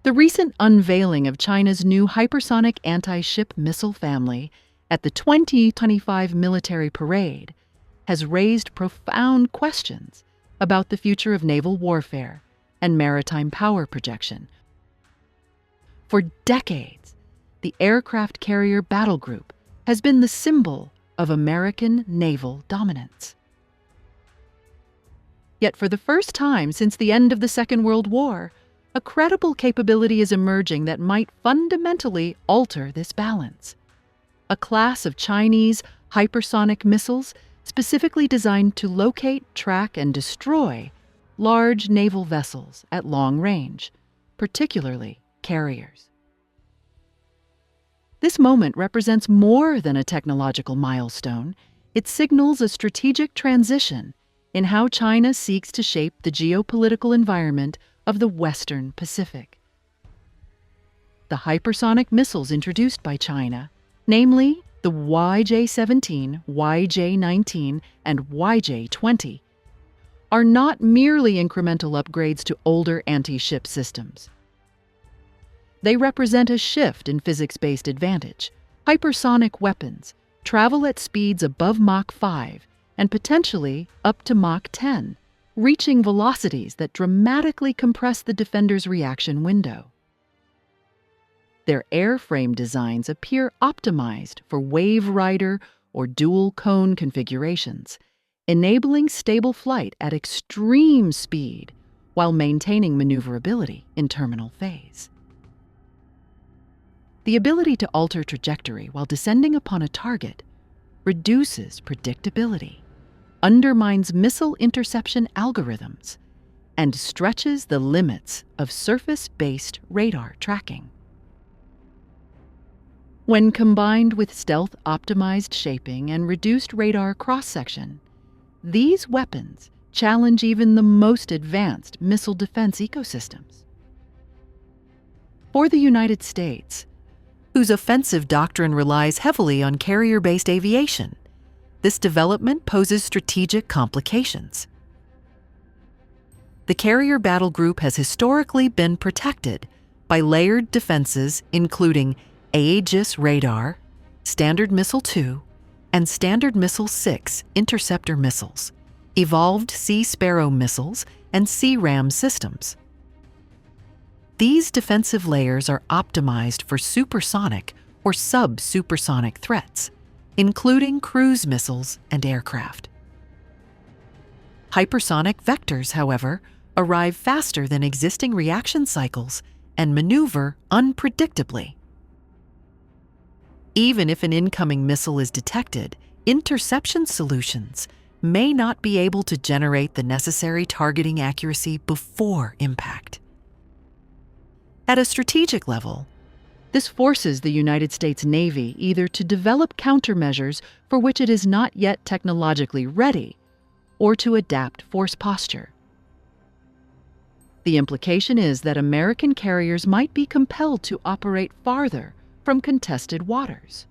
The recent unveiling of China's new hypersonic anti-ship missile family at the 2025 military parade has raised profound questions about the future of naval warfare and maritime power projection. For decades, the aircraft carrier battle group has been the symbol of American naval dominance. Yet for the first time since the end of the Second World War, a credible capability is emerging that might fundamentally alter this balance. A class of Chinese hypersonic missiles specifically designed to locate, track, and destroy large naval vessels at long range, particularly carriers. This moment represents more than a technological milestone. It signals a strategic transition in how China seeks to shape the geopolitical environment of the Western Pacific. The hypersonic missiles introduced by China, namely the YJ-17, YJ-19, and YJ-20, are not merely incremental upgrades to older anti-ship systems. They represent a shift in physics-based advantage. Hypersonic weapons travel at speeds above Mach 5 and potentially up to Mach 10, reaching velocities that dramatically compress the defender's reaction window. Their airframe designs appear optimized for wave rider or dual cone configurations, enabling stable flight at extreme speed while maintaining maneuverability in terminal phase. The ability to alter trajectory while descending upon a target reduces predictability, undermines missile interception algorithms, and stretches the limits of surface-based radar tracking. When combined with stealth-optimized shaping and reduced radar cross-section, these weapons challenge even the most advanced missile defense ecosystems. For the United States, whose offensive doctrine relies heavily on carrier-based aviation, this development poses strategic complications. The carrier battle group has historically been protected by layered defenses including Aegis radar, Standard Missile 2, and Standard Missile 6 interceptor missiles, evolved Sea Sparrow missiles, and C-RAM systems. These defensive layers are optimized for supersonic or sub-supersonic threats, including cruise missiles and aircraft. Hypersonic vectors, however, arrive faster than existing reaction cycles and maneuver unpredictably. Even if an incoming missile is detected, interception solutions may not be able to generate the necessary targeting accuracy before impact. At a strategic level, this forces the United States Navy either to develop countermeasures for which it is not yet technologically ready, or to adapt force posture. The implication is that American carriers might be compelled to operate farther from contested waters.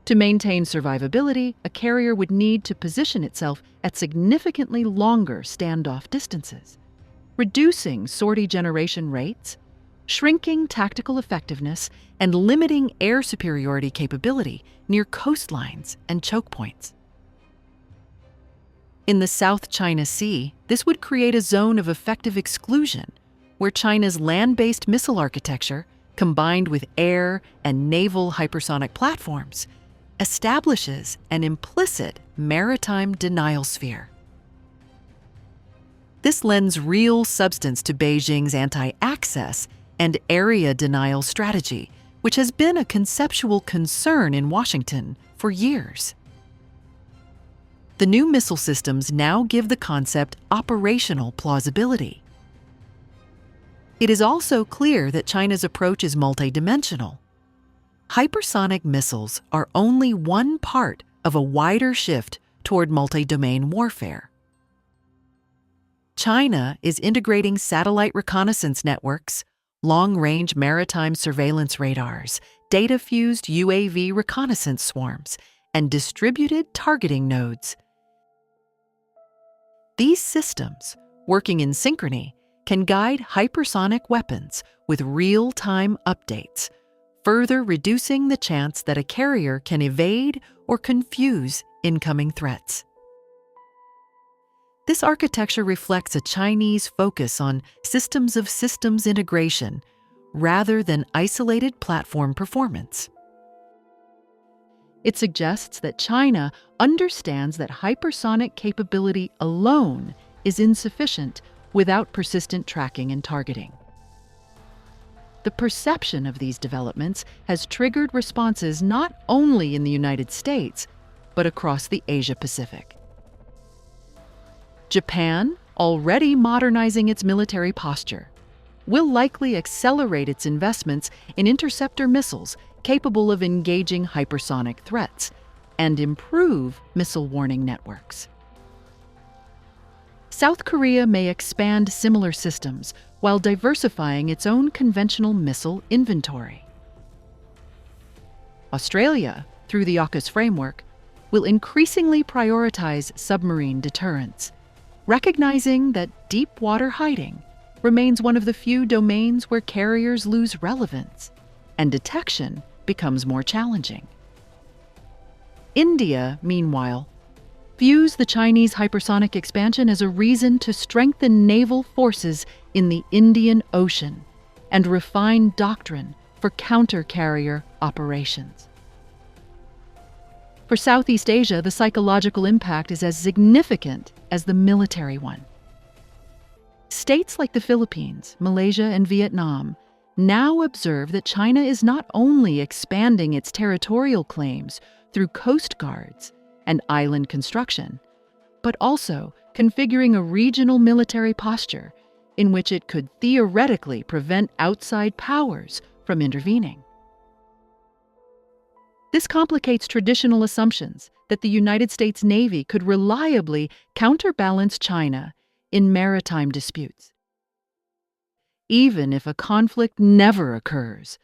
To maintain survivability, a carrier would need to position itself at significantly longer standoff distances, reducing sortie generation rates, shrinking tactical effectiveness, and limiting air superiority capability near coastlines and choke points. In the South China Sea, this would create a zone of effective exclusion where China's land-based missile architecture, combined with air and naval hypersonic platforms, establishes an implicit maritime denial sphere. This lends real substance to Beijing's anti-access and area denial strategy, which has been a conceptual concern in Washington for years. The new missile systems now give the concept operational plausibility. It is also clear that China's approach is multidimensional. Hypersonic missiles are only one part of a wider shift toward multi-domain warfare. China is integrating satellite reconnaissance networks, long-range maritime surveillance radars, data-fused UAV reconnaissance swarms, and distributed targeting nodes. These systems, working in synchrony, can guide hypersonic weapons with real-time updates, further reducing the chance that a carrier can evade or confuse incoming threats. This architecture reflects a Chinese focus on systems of systems integration rather than isolated platform performance. It suggests that China understands that hypersonic capability alone is insufficient without persistent tracking and targeting. The perception of these developments has triggered responses not only in the United States, but across the Asia-Pacific. Japan, already modernizing its military posture, will likely accelerate its investments in interceptor missiles capable of engaging hypersonic threats and improve missile warning networks. South Korea may expand similar systems while diversifying its own conventional missile inventory. Australia, through the AUKUS framework, will increasingly prioritize submarine deterrence, recognizing that deep water hiding remains one of the few domains where carriers lose relevance and detection becomes more challenging. India, meanwhile, views the Chinese hypersonic expansion as a reason to strengthen naval forces in the Indian Ocean and refine doctrine for counter-carrier operations. For Southeast Asia, the psychological impact is as significant as the military one. States like the Philippines, Malaysia, and Vietnam now observe that China is not only expanding its territorial claims through coast guards and island construction, but also configuring a regional military posture in which it could theoretically prevent outside powers from intervening. This complicates traditional assumptions that the United States Navy could reliably counterbalance China in maritime disputes. Even if a conflict never occurs,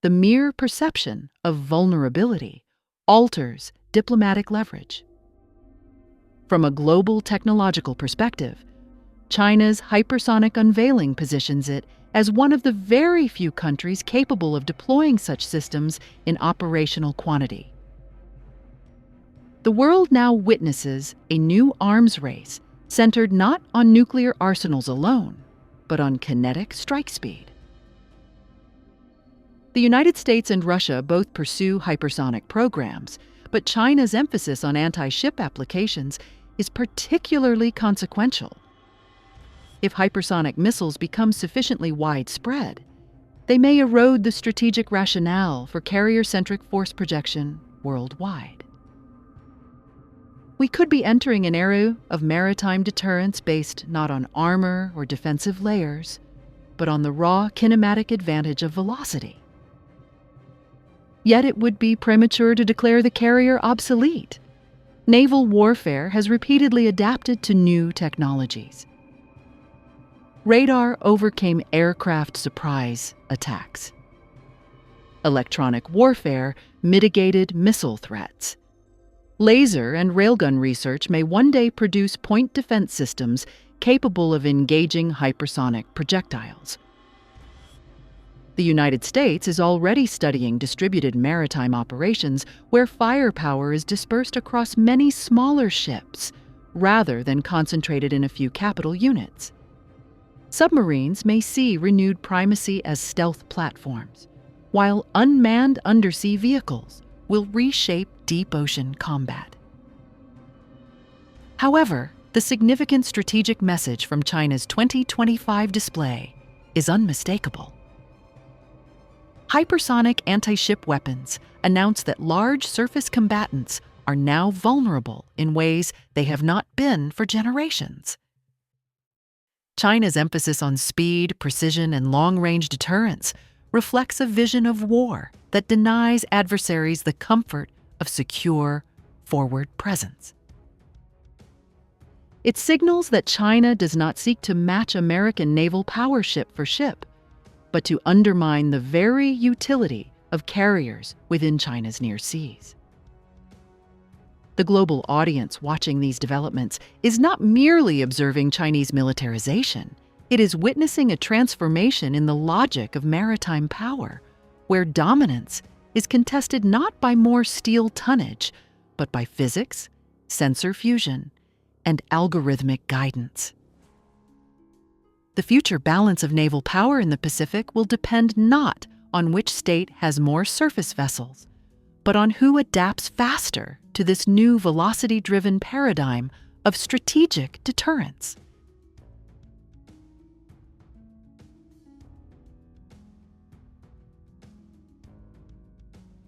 the mere perception of vulnerability alters diplomatic leverage. From a global technological perspective, China's hypersonic unveiling positions it as one of the very few countries capable of deploying such systems in operational quantity. The world now witnesses a new arms race centered not on nuclear arsenals alone, but on kinetic strike speed. The United States and Russia both pursue hypersonic programs, but China's emphasis on anti-ship applications is particularly consequential. If hypersonic missiles become sufficiently widespread, they may erode the strategic rationale for carrier-centric force projection worldwide. We could be entering an era of maritime deterrence based not on armor or defensive layers, but on the raw kinematic advantage of velocity. Yet it would be premature to declare the carrier obsolete. Naval warfare has repeatedly adapted to new technologies. Radar overcame aircraft surprise attacks. Electronic warfare mitigated missile threats. Laser and railgun research may one day produce point defense systems capable of engaging hypersonic projectiles. The United States is already studying distributed maritime operations where firepower is dispersed across many smaller ships rather than concentrated in a few capital units. Submarines may see renewed primacy as stealth platforms, while unmanned undersea vehicles will reshape deep ocean combat. However, the significant strategic message from China's 2025 display is unmistakable. Hypersonic anti-ship weapons announce that large surface combatants are now vulnerable in ways they have not been for generations. China's emphasis on speed, precision, and long-range deterrence reflects a vision of war that denies adversaries the comfort of secure, forward presence. It signals that China does not seek to match American naval power ship for ship, but to undermine the very utility of carriers within China's near seas. The global audience watching these developments is not merely observing Chinese militarization, It is witnessing a transformation in the logic of maritime power, where dominance is contested not by more steel tonnage, but by physics, sensor fusion, and algorithmic guidance. The future balance of naval power in the Pacific will depend not on which state has more surface vessels, but on who adapts faster to this new velocity-driven paradigm of strategic deterrence.